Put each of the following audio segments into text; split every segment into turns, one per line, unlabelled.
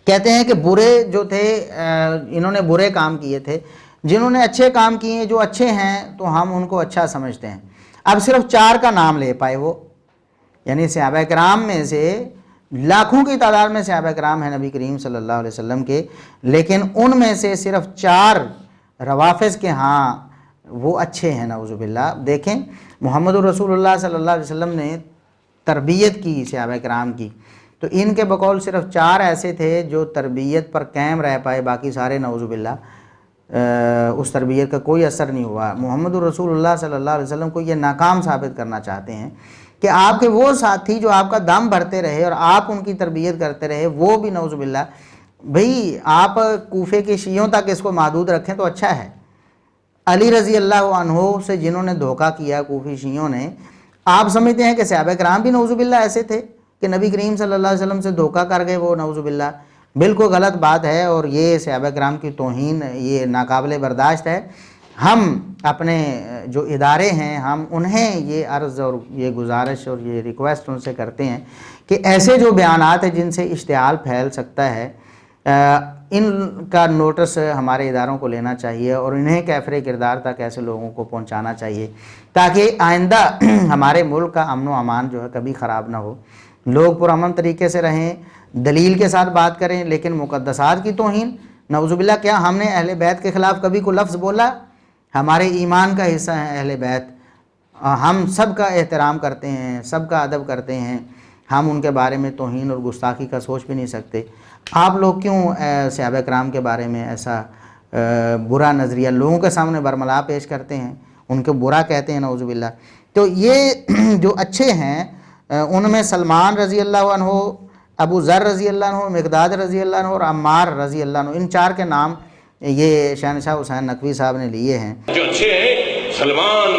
کہتے ہیں کہ برے جو تھے انہوں نے برے کام کیے تھے، جنہوں نے اچھے کام کیے جو اچھے ہیں تو ہم ان کو اچھا سمجھتے ہیں۔ اب صرف 4 کا نام لے پائے وہ، یعنی صحابہ کرام میں سے لاکھوں کی تعداد میں صحابہ کرام ہیں نبی کریم صلی اللہ علیہ وسلم کے، لیکن ان میں سے صرف 4 روافض کے ہاں وہ اچھے ہیں نعوذ باللہ۔ دیکھیں محمد رسول اللہ صلی اللہ علیہ وسلم نے تربیت کی صحابہ کرام کی، تو ان کے بقول صرف 4 ایسے تھے جو تربیت پر قائم رہ پائے، باقی سارے نعوذ باللہ اس تربیت کا کوئی اثر نہیں ہوا۔ محمد رسول اللہ صلی اللہ علیہ وسلم کو یہ ناکام ثابت کرنا چاہتے ہیں کہ آپ کے وہ ساتھی جو آپ کا دم بھرتے رہے اور آپ ان کی تربیت کرتے رہے، وہ بھی نعوذ باللہ، بھئی آپ کوفے کے شیعوں تک اس کو محدود رکھیں تو اچھا ہے۔ علی رضی اللہ عنہ سے جنہوں نے دھوکہ کیا کوفی شیعوں نے، آپ سمجھتے ہیں کہ صحابہ کرام بھی نعوذ باللہ ایسے تھے کہ نبی کریم صلی اللہ علیہ وسلم سے دھوکہ کر گئے وہ نعوذ باللہ؟ بالکل غلط بات ہے، اور یہ صحابہ کرام کی توہین یہ ناقابل برداشت ہے۔ ہم اپنے جو ادارے ہیں ہم انہیں یہ عرض اور یہ گزارش اور یہ ریکویسٹ ان سے کرتے ہیں کہ ایسے جو بیانات ہیں جن سے اشتعال پھیل سکتا ہے، ان کا نوٹس ہمارے اداروں کو لینا چاہیے اور انہیں کیفر کردار تک ایسے لوگوں کو پہنچانا چاہیے، تاکہ آئندہ ہمارے ملک کا امن و امان جو ہے کبھی خراب نہ ہو، لوگ پرامن طریقے سے رہیں، دلیل کے ساتھ بات کریں، لیکن مقدسات کی توہین نعوذ باللہ۔ کیا ہم نے اہل بیت کے خلاف کبھی کوئی لفظ بولا؟ ہمارے ایمان کا حصہ ہیں اہل بیت، ہم سب کا احترام کرتے ہیں، سب کا ادب کرتے ہیں، ہم ان کے بارے میں توہین اور گستاخی کا سوچ بھی نہیں سکتے۔ آپ لوگ کیوں صحابہ کرام کے بارے میں ایسا برا نظریہ لوگوں کے سامنے برملا پیش کرتے ہیں، ان کو برا کہتے ہیں نعوذ باللہ؟ تو یہ جو اچھے ہیں ان میں سلمان رضی اللہ عنہ، ابو ذر رضی اللہ عنہ، مقداد رضی اللہ عنہ اور عمار رضی اللہ عنہ، ان 4 کے نام یہ شہنشاہ حسین نقوی صاحب نے لیے ہیں۔
جو اچھے ہیں سلمان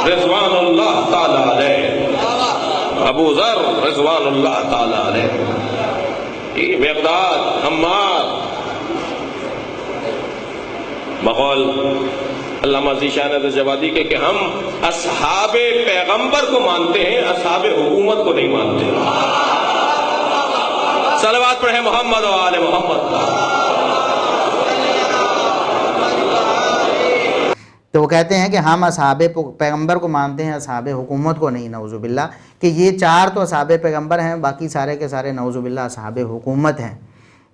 رضوان اللہ تعالیٰ علیہ، ابو ذر رضوان اللہ تعالیٰ علیہ، مقداد، عمار، بقول علامہ ذیشان الجوادی کے کہ ہم اصحاب پیغمبر کو مانتے ہیں، اصحاب حکومت کو نہیں مانتے۔ صلوات پڑھیں محمد و آل محمد۔
تو وہ کہتے ہیں کہ ہم اصحاب پیغمبر کو مانتے ہیں، اصحاب حکومت کو نہیں نعوذ باللہ، کہ یہ 4 تو اصحاب پیغمبر ہیں، باقی سارے کے سارے نعوذ باللہ اصحاب حکومت ہیں۔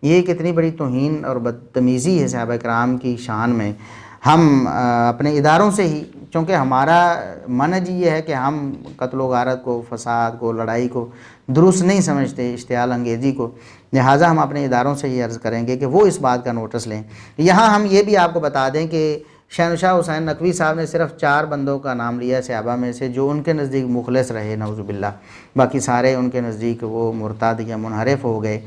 یہ کتنی بڑی توہین اور بدتمیزی ہے صحابہ کرام کی شان میں۔ ہم اپنے اداروں سے ہی، چونکہ ہمارا منہج یہ ہے کہ ہم قتل و غارت کو، فساد کو، لڑائی کو درست نہیں سمجھتے، اشتعال انگیزی کو، لہٰذا ہم اپنے اداروں سے یہ عرض کریں گے کہ وہ اس بات کا نوٹس لیں۔ یہاں ہم یہ بھی آپ کو بتا دیں کہ شہنشاہ حسین نقوی صاحب نے صرف 4 بندوں کا نام لیا صحابہ میں سے جو ان کے نزدیک مخلص رہے نعوذ باللہ، باقی سارے ان کے نزدیک وہ مرتد یا منحرف ہو گئے۔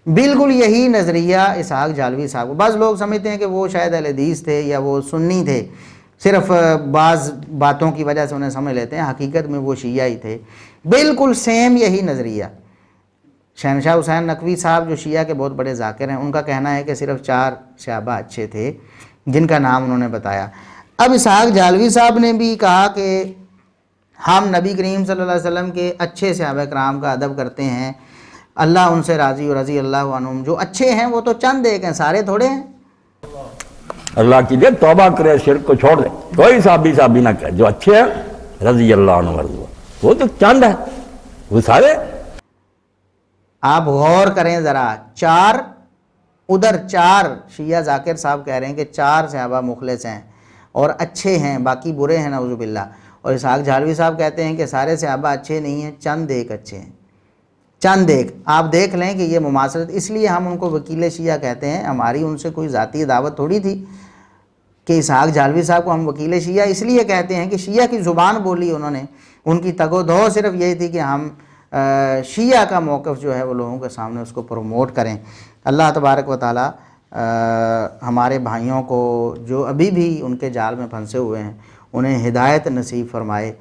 بالکل یہی نظریہ اسحاق جالوی صاحب کو، بعض لوگ سمجھتے ہیں کہ وہ شاید اہل حدیث تھے یا وہ سنی تھے، صرف بعض باتوں کی وجہ سے انہیں سمجھ لیتے ہیں، حقیقت میں وہ شیعہ ہی تھے۔ بالکل سیم یہی نظریہ شہنشاہ حسین نقوی صاحب جو شیعہ کے بہت بڑے ذاکر ہیں، ان کا کہنا ہے کہ صرف 4 صحابہ اچھے تھے جن کا نام انہوں نے بتایا۔ اب اسحاق جالوی صاحب نے بھی کہا کہ ہم نبی کریم صلی اللہ علیہ وسلم کے اچھے صحابہ کرام کا ادب کرتے ہیں، اللہ ان سے راضی و رضی اللہ عنہم، جو اچھے ہیں وہ تو چند ایک ہیں، سارے تھوڑے ہیں۔
اللہ کی دے توبہ کرے، شرک کو چھوڑ دے، کوئی صحابی نہ کہے، جو اچھے ہیں رضی اللہ عنہ وہ تو چند ہے، وہ سارے۔
آپ غور کریں ذرا، 4 ادھر 4 شیعہ ذاکر صاحب کہہ رہے ہیں کہ 4 صحابہ مخلص ہیں اور اچھے ہیں، باقی برے ہیں نعوذ باللہ، اور اسحاق جالوی صاحب کہتے ہیں کہ سارے صحابہ اچھے نہیں ہیں، چند ایک اچھے ہیں، چند ایک۔ آپ دیکھ لیں کہ یہ مماثلت، اس لیے ہم ان کو وکیل شیعہ کہتے ہیں، ہماری ان سے کوئی ذاتی دعوت تھوڑی تھی کہ اسحاق جالوی صاحب کو ہم وکیل شیعہ اس لیے کہتے ہیں کہ شیعہ کی زبان بولی انہوں نے، ان کی تگ و دو صرف یہی تھی کہ ہم شیعہ کا موقف جو ہے وہ لوگوں کے سامنے اس کو پروموٹ کریں۔ اللہ تبارک و تعالی ہمارے بھائیوں کو جو ابھی بھی ان کے جال میں پھنسے ہوئے ہیں انہیں ہدایت نصیب فرمائے۔